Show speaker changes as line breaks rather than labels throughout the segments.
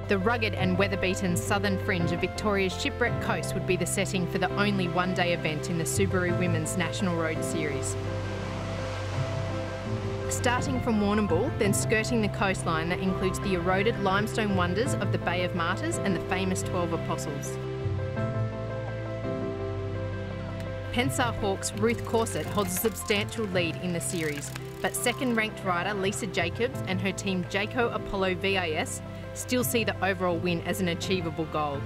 The rugged and weather-beaten southern fringe of Victoria's Shipwreck Coast would be the setting for the only one-day event in the Subaru Women's National Road Series. Starting from Warrnambool, then skirting the coastline that includes the eroded limestone wonders of the Bay of Martyrs and the famous 12 Apostles. Pensar Hawk's Ruth Corset holds a substantial lead in the series, but second-ranked rider Lisa Jacobs and her team Jayco Apollo VIS still see the overall win as an achievable goal.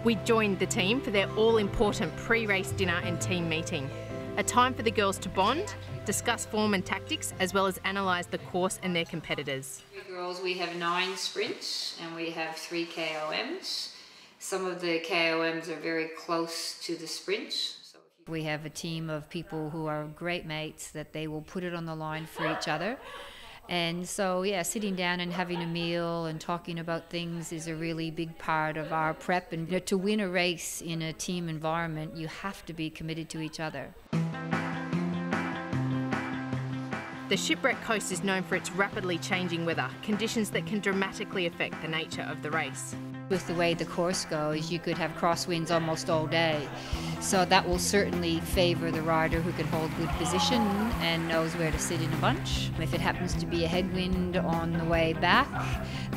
We joined the team for their all-important pre-race dinner and team meeting, a time for the girls to bond, discuss form and tactics, as well as analyse the course and their competitors.
Girls, we have 9 sprints and we have 3 KOMs. Some of the KOMs are very close to the sprints.
We have a team of people who are great mates that they will put it on the line for each other. And so, yeah, sitting down and having a meal and talking about things is a really big part of our prep. And to win a race in a team environment, you have to be committed to each other.
The Shipwreck Coast is known for its rapidly changing weather, conditions that can dramatically affect the nature of the race.
With the way the course goes, you could have crosswinds almost all day. So that will certainly favour the rider who can hold good position and knows where to sit in a bunch. If it happens to be a headwind on the way back,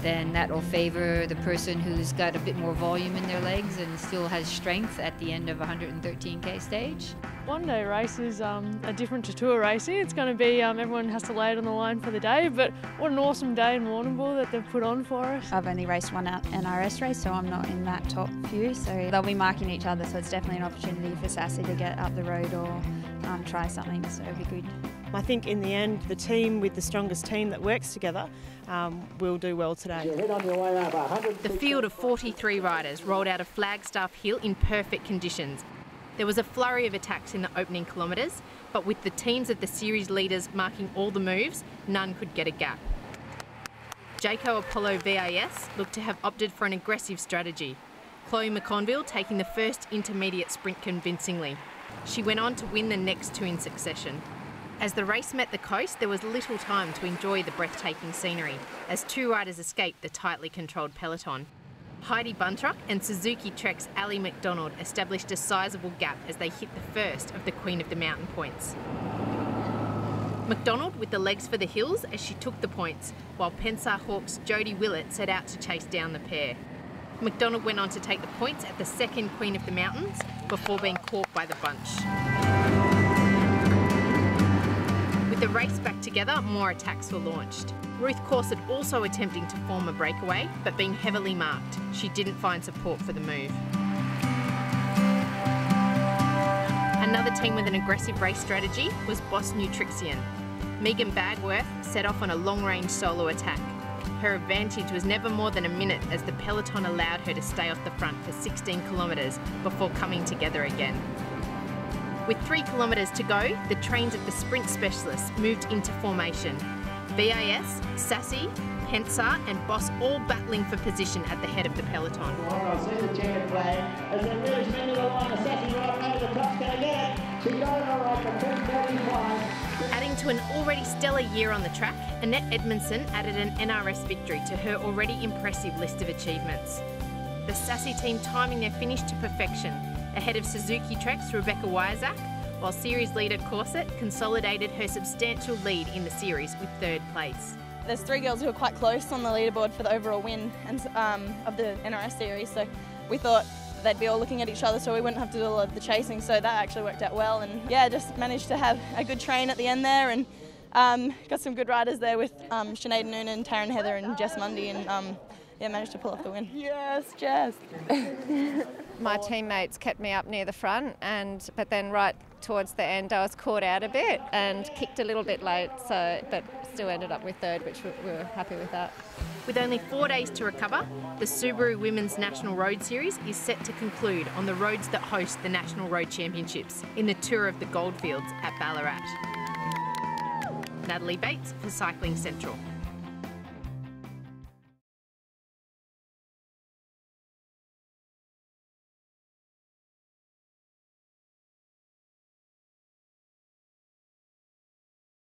then that will favour the person who's got a bit more volume in their legs and still has strength at the end of a 113k stage.
One-day races are different to tour racing. It's going to be everyone has to lay it on the line for the day, but what an awesome day in Warrnambool that they've put on for us.
I've only raced one NRS race, so I'm not in that top few, so they'll be marking each other, so it's definitely an opportunity for Sassy to get up the road or try something, so it'll be good.
I think in the end, the team with the strongest team that works together will do well today.
The field of 43 riders rolled out of Flagstaff Hill in perfect conditions. There was a flurry of attacks in the opening kilometres, but with the teams of the series leaders marking all the moves, none could get a gap. Jayco Apollo VIS looked to have opted for an aggressive strategy, Chloe McConville taking the first intermediate sprint convincingly. She went on to win the next 2 in succession. As the race met the coast, there was little time to enjoy the breathtaking scenery, as 2 riders escaped the tightly controlled peloton. Heidi Buntrock and Suzuki Trek's Ali McDonald established a sizable gap as they hit the first of the Queen of the Mountain points. McDonald with the legs for the hills as she took the points, while Pensar Hawk's Jodie Willett set out to chase down the pair. McDonald went on to take the points at the second Queen of the Mountains before being caught by the bunch. With the race back together, more attacks were launched. Ruth Corset also attempting to form a breakaway, but being heavily marked. She didn't find support for the move. Another team with an aggressive race strategy was Boss Nutrixion. Megan Bagworth set off on a long-range solo attack. Her advantage was never more than a minute as the peloton allowed her to stay off the front for 16 kilometres before coming together again. With 3 kilometres to go, the trains of the sprint specialists moved into formation. VIS, Sassy, Pensar and Boss all battling for position at the head of the peloton. Adding to an already stellar year on the track, Annette Edmondson added an NRS victory to her already impressive list of achievements. The Sassy team timing their finish to perfection, ahead of Suzuki Trek's Rebecca Wyazak, while series leader Corset consolidated her substantial lead in the series with 3rd place.
There's 3 girls who are quite close on the leaderboard for the overall win and, of the NRS series, so we thought they'd be all looking at each other so we wouldn't have to do all of the chasing, so that actually worked out well, and yeah, just managed to have a good train at the end there and got some good riders there with Sinead Noonan, Taryn Heather and Jess Mundy, and yeah, managed to pull off the win. Yes, Jess!
My teammates kept me up near the front, but then right towards the end I was caught out a bit and kicked a little bit late, but still ended up with 3rd, which we were happy with that.
With only 4 days to recover, the Subaru Women's National Road Series is set to conclude on the roads that host the National Road Championships in the Tour of the Goldfields at Ballarat. Natalie Bates for Cycling Central.